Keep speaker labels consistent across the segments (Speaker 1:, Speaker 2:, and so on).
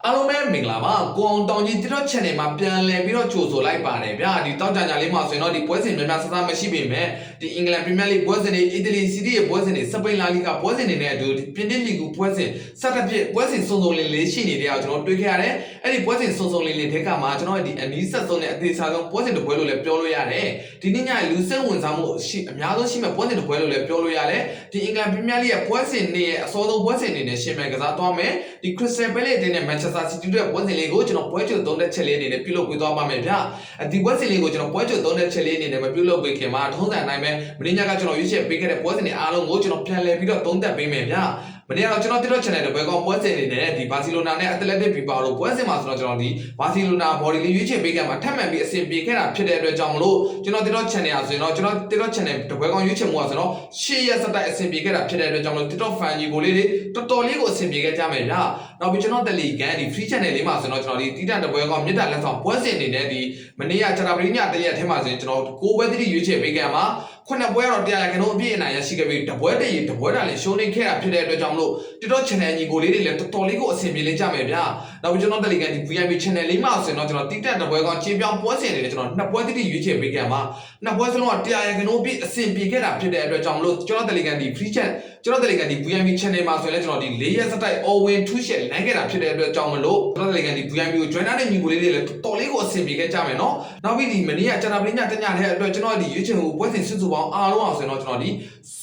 Speaker 1: အားလုံးပဲမင်္ဂလာပါကိုအောင်တောင်ကြီး TikTok channel မှာပြန်လည်ပြီးတော့ကြိုဆိုလိုက်ပါတယ်ဗျာဒီတောက်ကြံကြလေးမှာဆိုရင်တော့ဒီပွဲစဉ်များများဆဆမရှိပေမဲ့ဒီအင်္ဂလန်ပရီးမီယာလိပွဲစဉ်တွေအီတလီစီးတီးရဲ့ပွဲစဉ်တွေစပိန်လာလီဂါပွဲစဉ်တွေနဲ့အတူဒီပြင်သစ်လီဂ်ပွဲစဉ်စသဖြင့်ပွဲစဉ်စုံစုံလင်လေးရှိနေတဲ့အောင်ကျွန်တော်တွေ့ခဲ့ရတယ်အဲ့ဒီပွဲစဉ်စုံစုံလင်လေးထဲကမှကျွန်တော်ဒီအနီးဆက်ဆုံးနဲ့အသေးစားဆုံးပွဲစဉ်တစ်ပွဲလို့လည်းပြောလို့ရတယ်ဒီနေ့ညလူစက်ဝင်စားမှုရှိအများဆုံးရှိမဲ့ပွဲစဉ်တစ်ပွဲလို့လည်းပြောလို့ရတယ်ဒီအင်္ဂလန်ပရီးမီယာလိရဲ့ပွဲစဉ်တွေရဲ့အစောဆုံးပွဲစဉ်တွေနဲ့ရှင်မြန်ကစားသွားမယ်ဒီခရစ္စတယ်ပဲလေတင်းနဲ့မန်ချက်စတာစီးတီးရဲ့ပွဲစဉ်လေးကိုကျွန်တော်ပွဲချုပ်သုံးတဲ့ချက်လေးအနေနဲ့ပြုလုပ်ပေးသွားပါမယ်ဗျာဒီပွဲစဉ်လေးကိုကျွန်တော်ပွဲချုပ်သုံးတဲ့ချက်လေးအနေနဲ့မပြုလုပ်ပေးခင်မှာထုံးစံအတိုင်းပဲမင်းညကကျွန်တော်ရွေးချယ်ပေးခဲ့တဲ့ပွဲစဉ်တွေအားလုံးကိုကျွန်တော်ပြန်လည်ပြီးတော့သုံးသပ်ပေးမယ်ဗျာမနေ့ကတော့ကျွန်တော် TikTok channel တွေဘယ်ကောင်ပွဲစဉ်နေနဲ့ဒီဘာစီလိုနာနဲ့အက်တလက်တစ်ဘီပါလို့ပွဲစဉ်မှာဆိုတော့ကျွန်တော်ဒီဘာစီလိုနာဘော်ဒီလေးရွေးချယ်ပေးခဲ့မှာထပ်မံပြီးအဆင်ပြေခဲ့တာဖြစ်တဲ့အတွက်ကြောင့်မလို့ကျွန်တော် TikTok channel ဆိုရင်တော့ကျွန်တော် TikTok channel တပွဲကောင်ရွေးချယ်မှုอ่ะဆိုတော့10ရက်စတိုက်အဆင်ပြေခဲ့တာဖြစ်တဲ့အတွက်ကြောင့်မလို့ TikTok fan ကြီးကိုလေးတွေတော်တော်လေးကိုအဆင်ပြေခဲ့ကြမယ်ဗျာနောက်ပြီးကျွန်တော် Telegram ဒီ free channel လေးမှာဆိုတော့ကျွန်တော်ဒီတီးတန့်တပွဲကောင်မြစ်တာလက်ဆောင်ပွဲစဉ်နေနဲ့ဒီမနေ့ကဂျာတာပရီညတရက်ထဲမှာဆိုရင်ကျွန်တော်6ပွဲတိရွေးချယ်ပေးခဲ့မှာခုနှစ်ပွဲတော့တရားရခင်တော့အပြည့်အနိုင်ရရှိခဲ့ပြီးတပွဲတည်းတပွဲတာလည်းရှုံးနေခဲ့တာဖြစ်တဲ့အတွက်ကြောင့်မလို့ TikTok channel ညီကိုလေးတွေလည်းတော်တော်လေးကိုအဆင်ပြေလေးကြမယ်ဗျာနောက်ပြီးကျွန်တော် Telegram ဒီ VIP channel လေးမှာဆိုရင်တော့ကျွန်တော်တီးတက်တပွဲကောင်ခြေပြောင်းပွဲစဉ်တွေလည်းကျွန်တော်နှစ်ပွဲတိရွေးချယ်ပေးခဲ့မှာနှစ်ပွဲစလုံးကတရားရခင်တော့အပြည့်အဆင်ပြေခဲ့တာဖြစ်တဲ့အတွက်ကြောင့်မလို့ကျွန်တော် Telegram ဒီ free chat ကျွန်တော် Telegram ဒီ VIP channel မှာဆိုရင်လည်းကျွန်တော်ဒီ4ရက်စတိုက် all win 2 share နိုင်ခဲ့တာဖြစ်တဲ့အတွက်ကြောင့်မလို့ကျွန်တော် Telegram ဒီ VIP ကို join တဲ့ညီကိုလေးတွေလည်းတော်တော်လေးကိုအဆင်ပြေခဲ့ကြမယ်နော်နောက်ပြီးဒီမနေ့ကဂျာတာပလင်းညတညတဲ့အတွက်ကျွန်တော်ဒီရွေးချယ်မှုပွဲစဉ်စုစုပေါင်းအားလုံးအောင်ဆိုရင်တော့ကျွန်တော်ဒီ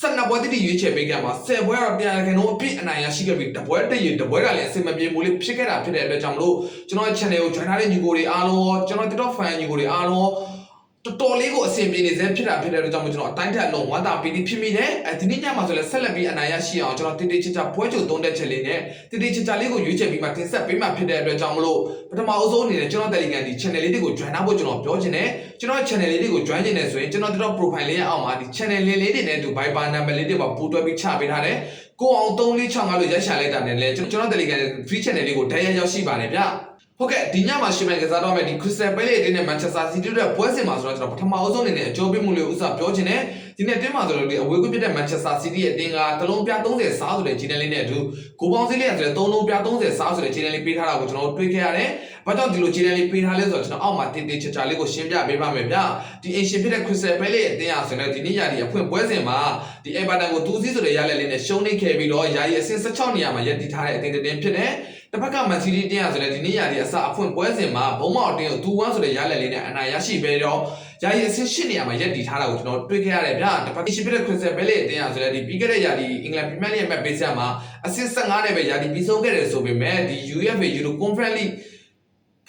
Speaker 1: 12ပွဲတိရွေးချယ်ပေးခဲ့မှာ10ပွဲတော့တရားရခင်တော့အပြည့်အနိုင်ရရှိခဲ့ပြီးတပွဲတည်းတပွဲကလည်းအဆင်မပြေမှုလေးဖြစ်ခဲ့တာဖြစ်တဲ့အတွက်ကြောင့်မလို့ကျွန်တော် channel ကို join ထားတဲ့ညီကိုတွေအားလုံးရောကျွန်တော် TikTok fan ညီကိုတွေအားလုံးတော်တော်လေးကိုအဆင်ပြေနေစေဖြစ်တာဖြစ်တဲ့အတွက်ကြောင့်ကျွန်တော်အတိုင်းထက်လုံးဝမ်းသာပီတိဖြစ်မိတယ်ဒီနေ့ညမှာဆိုလဲဆက်လက်ပြီးအနိုင်ရရှိအောင်ကျွန်တော်တိတိကျကျပွဲချုပ်သုံးတဲ့ချက်လေးနဲ့တိတိကျကျလေးကိုရွေးချယ်ပြီးမှတင်ဆက်ပေးမှဖြစ်တဲ့အတွက်ကြောင့်မလို့ပထမအဆုံးအနေနဲ့ကျွန်တော် Telegram ဒီ channel လေးတွေကို join ဖို့ကျွန်တော်ပြောချင်တယ်ကျွန်တော် channel လေးတွေကို join ချင်တယ်ဆိုရင်ကျွန်တော်တို့ profile လေးရအောင်ပါဒီ channel လေးတွေနဲ့အတူ Viber number လေးတွေပါပို့တွဲပြီးချပေးထားတယ်ကိုအောင်3465လို့ရိုက်ရှာလိုက်တာနဲ့လဲကျွန်တော် Telegram free channel လေးကိုဓာတ်ရိုက်ရောက်ရှိပါတယ်ဗျဟုတ်ကဲ့ဒီညမှာရှင်မြန်ကစားတော့မယ်ဒီ Crystal Palace တင်းနဲ့ Manchester City တို့ပွဲစဉ်မှာဆိုတော့ကျွန်တော်ပထမအဆုံးအနေနဲ့အကျိုးပေးမှုလေးဥစားပြောချင်တယ်ဒီနေ့တင်းမှာဆိုတော့ဒီအဝေးကွင်းဖြစ်တဲ့ Manchester City ရဲ့တင်းကတလုံးပြ30စားဆိုတဲ့ဂျီနယ်လေးနဲ့အတူဂိုးပေါင်းစည်းလေးဆိုတဲ့3လုံးပြ30စားဆိုတဲ့ဂျီနယ်လေးပေးထားတာကိုကျွန်တော်တွေ့ခဲ့ရတယ်။ဘာကြောင့်ဒီလိုဂျီနယ်လေးပေးထားလဲဆိုတော့ကျွန်တော်အောက်မှာတင်းတင်းချာချာလေးကိုရှင်းပြပေးပါမယ်ဗျ။ဒီအင်ရှင်ဖြစ်တဲ့ Crystal Palace ရဲ့တင်းရဆိုတော့ဒီနေ့ရာဒီအဖွင့်ပွဲစဉ်မှာဒီ Everton ကို2-0ဆိုတဲ့ရလက်လေးနဲ့ရှုံးနေခဲ့ပြီးတော့ယာယီအဆင့်16နေရာမှာရပ်တည်ထားတဲ့အတင်းတင်းဖြစ်တယ်။တစ်ဖက်ကမန်စီးတီးတင်းရဆိုတဲ့ဒီနေ့ရာဒီအစအဖွင့်ပွဲစဉ်မှာဘုံမောက်တင်းကို2-1ဆိုတဲ့ရလက်လေးနဲ့အနိုင်ရရှိပြီးတော့ယာယီအဆင့်8နေရာမှာရပ်တည်ထားတာကိုကျွန်တော်တွေ့ခဲ့ရတယ်ဗျာတစ်ဖက်ရှိဖြစ်တဲ့ Crystal Palace အတင်းရဆိုတဲ့ဒီပြီးခဲ့တဲ့ရာဒီအင်္ဂလန်ပရီးမီယာလိရဲ့မက်ပေးဆက်မှာအဆင့်15နဲ့ပဲရာဒီပြီးဆုံးခဲ့တယ်ဆိုပေမဲ့ဒီ UEFA Euro Conference League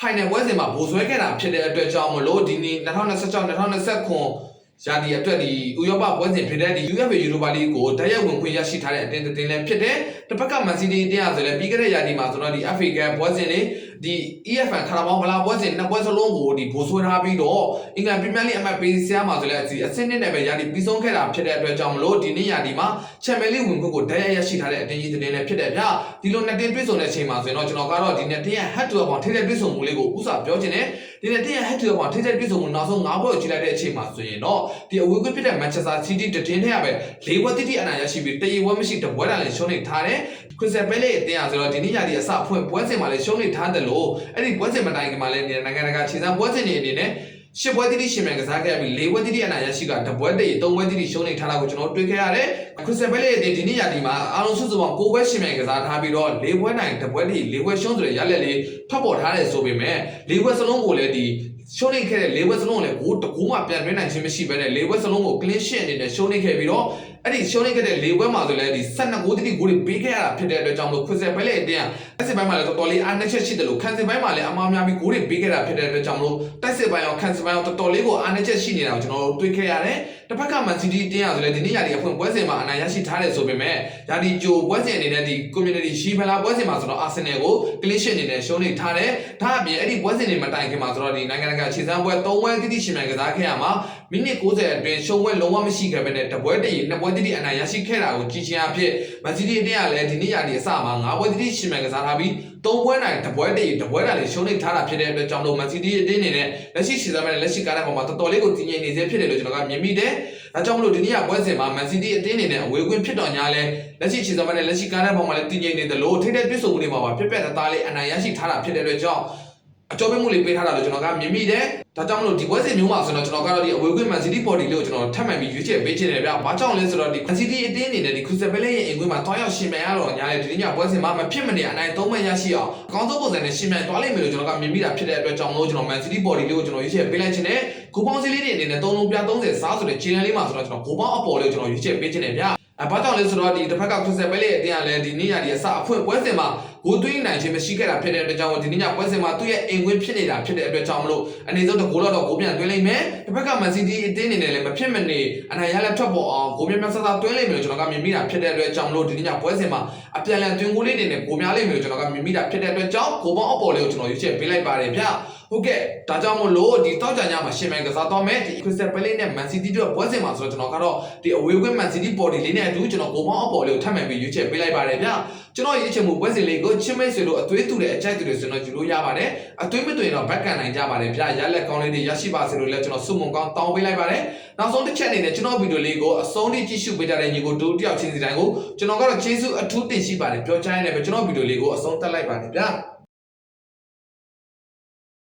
Speaker 1: Final ပွဲစဉ်မှာဗိုလ်ဆွဲခဲ့တာဖြစ်တဲ့အတွက်ကြောင့်မလို့ဒီနေ့2026-2029ရာဒီအတွက်ဒီဥရောပပွဲစဉ်ဖြစ်တဲ့ဒီ UEFA Europa League ကိုတိုက်ရိုက်ဝင်ခွင့်ရရှိထားတဲ့အတင်းတင်းလည်းဖြစ်တယ်တစ်ဖက်ကမန်စီးတီးတင်းရဆိုလည်းပြီးခဲ့တဲ့ရာဒီမှာဆိုတော့ဒီ FA Cup ပွဲစဉ်တွေဒီ EFL ခါရာဘောင်းဗလာပွဲစဉ်နှစ်ပွဲစလုံးကိုဒီဗိုလ်ဆွဲထားပြီးတော့အင်္ဂလန်ပရီးမီယာလိအမှတ်ပေးဆရာမှာဆိုလည်းအဆင့်နဲ့ပဲရာဒီပြီးဆုံးခဲ့တာဖြစ်တဲ့အတွက်ကြောင့်မလို့ဒီနေ့ရာဒီမှာချန်ပီယံလိဝင်ခွင့်ကိုတိုက်ရိုက်ရရှိထားတဲ့အတင်းကြီးတင်းလည်းဖြစ်တယ်ဗျဒီလိုနှစ်တင်းတွေ့ဆုံတဲ့အချိန်မှာဆိုရင်တော့ကျွန်တော်ကတော့ဒီနှစ်တင်းရဲ့ head to head ပေါင်းထိတဲ့တွေ့ဆုံမှုလေးကိုဥစားပြောချင်တယ်ဒီနေ့တင်းရဲ့ head to head ပေါင်းထိတဲ့တွေ့ဆုံမှုနောက်ဆုံး9ပွဲကိုကြည့်လိုက်တဲ့အချိန်မှာဆိုရင်တော့ဒီအဝေးကွင်းဖြစ်တဲ့ Manchester City တင်းထဲရပဲ၄ပွဲတိတိအနိုင်ရရှိပြီးတရေပွဲမရှိတပွဲတာလည်းရှုံးနေထားတယ်Crystal Palace အတင်းရဆိုတော့ဒီနေ့ရာဒီအစအဖွင့်ပွဲစဉ်မှာလည်းရှုံးနေထားတယ်လို့အဲ့ဒီပွဲစဉ်မတိုင်ခင်မှာလည်းနိုင်ငံတကာခြေစမ်းပွဲစဉ်တွေအနေနဲ့ရှစ်ပွဲတိတိရှင်မြန်ကစားခဲ့ပြီး၄ပွဲတိတိအနိုင်ရရှိကတပွဲတည်း၃ပွဲတိတိရှုံးနေထားတာကိုကျွန်တော်တွေ့ခဲ့ရတယ်။ Crystal Palace ရဲ့ဒီနေ့ရာဒီမှာအားလုံးစုစုပေါင်း9ပွဲရှင်မြန်ကစားထားပြီးတော့၄ပွဲနိုင်တပွဲတည်း၄ပွဲရှုံးဆိုတဲ့ရလက်လေးထွက်ပေါ်ထားတယ်ဆိုပေမဲ့၄ပွဲစလုံးကိုလည်းဒီရှုံးနေခဲ့တဲ့၄ပွဲစလုံးကိုလည်းတကူမှပြန်သွင်းနိုင်ခြင်းမရှိဘဲနဲ့၄ပွဲစလုံးကို clean sheet အနေနဲ့ရှုံးနေခဲ့ပြီးတော့အဲ့ဒီရှုံးနေခဲ့တဲ့၄ပွဲမှာဆိုလည်းဒီ12ဂိုးတိတိဂိုးတွေပေးခဲ့ရတာဖြစ်တဲ့အတွက်ကြောင့်မလို့ Crystal Palace အတင်းကတိုက်စစ်ပိုင်းမှာလည်းတော်တော်လေးအားနည်းချက်ရှိတယ်လို့ခံစစ်ပိုင်းမှာလည်းအမှားများပြီးဂိုးတွေပေးခဲ့တာဖြစ်တဲ့အတွက်ကြောင့်မလို့တိုက်စစ်ပိုင်းအောင်ခံစစ်ပိုင်းအောင်တော်တော်လေးကိုအားနည်းချက်ရှိနေတာကိုကျွန်တော်တို့တွေ့ခဲ့ရတယ်တစ်ဖက်ကမန်စီးတီးတင်းရဆိုလည်းဒီနေ့ရာဒီအဖွင့်ပွဲစဉ်မှာအနိုင်ရရှိထားတယ်ဆိုပေမဲ့ရာဒီဂျိုပွဲစဉ်အနေနဲ့ဒီ Community Shield ဖလားပွဲစဉ်မှာဆိုတော့ Arsenal ကို clean sheet အနေနဲ့ရှုံးနေထားတယ်ဒါအပြင်အဲ့ဒီပွဲစဉ်တွေမတိုင်ခင်မှာဆိုတော့ဒီနိုင်ငံတကာခြေစမ်းပွဲ3ပွဲတိတိရှင်မြန်ကစားခဲ့ရမှာမိနစ်90အတွင်းရှုံးပွဲလုံးဝမရှိခဲ့ဘဲနဲ့တပွဲတည်းနှစ်ပွဲတိတိအနိုင်ရရှိခဲ့တာကိုကြည်ချင်းအဖြစ်မန်စီးတီးအတင်းကလည်းဒီနေ့ရာဒီအစမှာ9ပွဲတိတိရှင်မြန်ကစားထားပြီး3 3ပွဲနိုင်တပွဲတည်းလည်းရှုံးနေထားတာဖြစ်တဲ့အတွက်ကြောင့်လို့ Man City အတင်းနေနဲ့လက်ရှိရှင်းစမ်းမဲ့လက်ရှိကားတဲ့ပုံမှာတော်တော်လေးကိုတည်ငြိမ်နေစေဖြစ်တယ်လို့ကျွန်တော်ကမြင်မိတယ်။ဒါကြောင့်မလို့ဒီနေ့ကပွဲစဉ်မှာ Man City အတင်းနေနဲ့အဝေးကွင်းဖြစ်တော်ညာလဲလက်ရှိရှင်းစမ်းမဲ့လက်ရှိကားတဲ့ပုံမှာလည်းတည်ငြိမ်နေတယ်လို့ထိတဲ့တွစ်ဆုံမှုတွေမှာပြက်သားလေးအနိုင်ရရှိထားတာဖြစ်တဲ့အတွက်ကြောင့်အကျော်ပေးမှုလေးပေးထားတာလို့ကျွန်တော်ကမြင်မိတယ်။ဒါကြောင့်မလို့ဒီပွဲစဉ်မျိုးမှာဆိုတော့ကျွန်တော်ကတော့ဒီအဝေးကွင်း Man City body လေးကိုကျွန်တော်ထပ်မှန်ပြီးရွေးချယ်ပေးချင်တယ်ဗျ။ဘာကြောင့်လဲဆိုတော့ဒီ Man City အတင်းအနေနဲ့ဒီ Crystal Palace ရဲ့အင်ကွင်းမှာတွားရောက်ရှင်မြန်ရတော့ညာလေဒီညပွဲစဉ်မှာမဖြစ်မနေအနိုင်3မှတ်ရရှိအောင်အကောင်းဆုံးပုံစံနဲ့ရှင်မြန်တွားလိုက်မယ်လို့ကျွန်တော်ကမြင်မိတာဖြစ်တဲ့အတွက်ကြောင့်မလို့ကျွန်တော် Man City body လေးကိုကျွန်တော်ရွေးချယ်ပေးလိုက်ချင်တယ်။ကိုပေါင်းစည်းလေးတွေအနေနဲ့3လုံးပြ30စားဆိုတဲ့ခြေလမ်းလေးမှာဆိုတော့ကျွန်တော်ကိုပေါင်းအပေါ်လေးကိုကျွန်တော်ရွေးချယ်ပေးချင်တယ်ဗျ။ဘာကြောင့်လဲဆိုတော့ဒီတစ်ဖက်က Crystal Palace အတင်းကလည်းဒီနေ့ရဒီအစအဖွင့်ပွဲစဉ်မှာဂိုးသွင်းနိုင်ခြင်းမရှိခဲ့တာဖြစ်တဲ့အတွက်ကြောင့်ဒီနေ့ညပွဲစဉ်မှာသူ့ရဲ့အင်ကွင်းဖြစ်နေတာဖြစ်တဲ့အတွက်ကြောင့်မလို့အနေဆုံးတကူတော့ဂိုးပြန်သွင်းလိုက်မယ်တစ်ဖက်က Man City အတင်းအနေနဲ့လည်းမဖြစ်မနေအနိုင်ရလက်ထွက်ပေါ်အောင်ဂိုးများများဆဆသွင်းလိုက်မယ်လို့ကျွန်တော်ကမြင်မိတာဖြစ်တဲ့အတွက်ကြောင့်မလို့ဒီနေ့ညပွဲစဉ်မှာအပြန်လန်သွင်းဂိုးလေးတွေနဲ့ဂိုးများလိုက်မယ်လို့ကျွန်တော်ကမြင်မိတာဖြစ်တဲ့အတွက်ကြောင့်ဂိုးပေါင်းအပေါ်လေးကိုကျွန်တော်ရွေးချယ်ပေးလိုက်ပါတယ်ဗျဟုတ်ကဲ့ဒါကြောင့်မို့လို့ဒီတောက်ကြညမှာရှင်မြန်ကစားတော့မယ်ဒီ Crystal Palace နဲ့ Man City တို့ပွဲစဉ်မှာဆိုတော့ကျွန်တော်ကတော့ဒီအဝေးကွင်း Man City body လေးနဲ့အတူကျွန်တော်ဂိုးပေါင်းအပေါ်လေးကိုထပ်မှန်ပြီးရွေးချယ်ပေးလိုက်ပါတယ်ဗျကျွန်တော်ရွေးချယ်မှုပွဲစဉ်လေးကိုချင်းမိတ်ဆွေတို့အသွေးတူတဲ့အကြိုက်တူတွေဆိုတော့ယူလို့ရပါတယ်အသွေးမတူရင်တော့ဘက်ကန်နိုင်ကြပါတယ်ဗျရလက်ကောင်းလေးတွေရရှိပါစေလို့လည်းကျွန်တော်စုမုံကောင်းတောင်းပေးလိုက်ပါတယ်နောက်ဆုံးတစ်ချက်အနေနဲ့ကျွန်တော်ဗီဒီယိုလေးကိုအဆုံးထိကြည့်ရှုပေးကြတဲ့ညီကိုတို့တယောက်ချင်းစီတိုင်းကိုကျွန်တော်ကတော့ကျေးဇူးအထူးတင်ရှိပါတယ်ပြောချင်တယ်ပဲကျွန်တော်ဗီဒီယိုလေးကိုအဆုံးသတ်လိုက်ပါတယ်ဗျ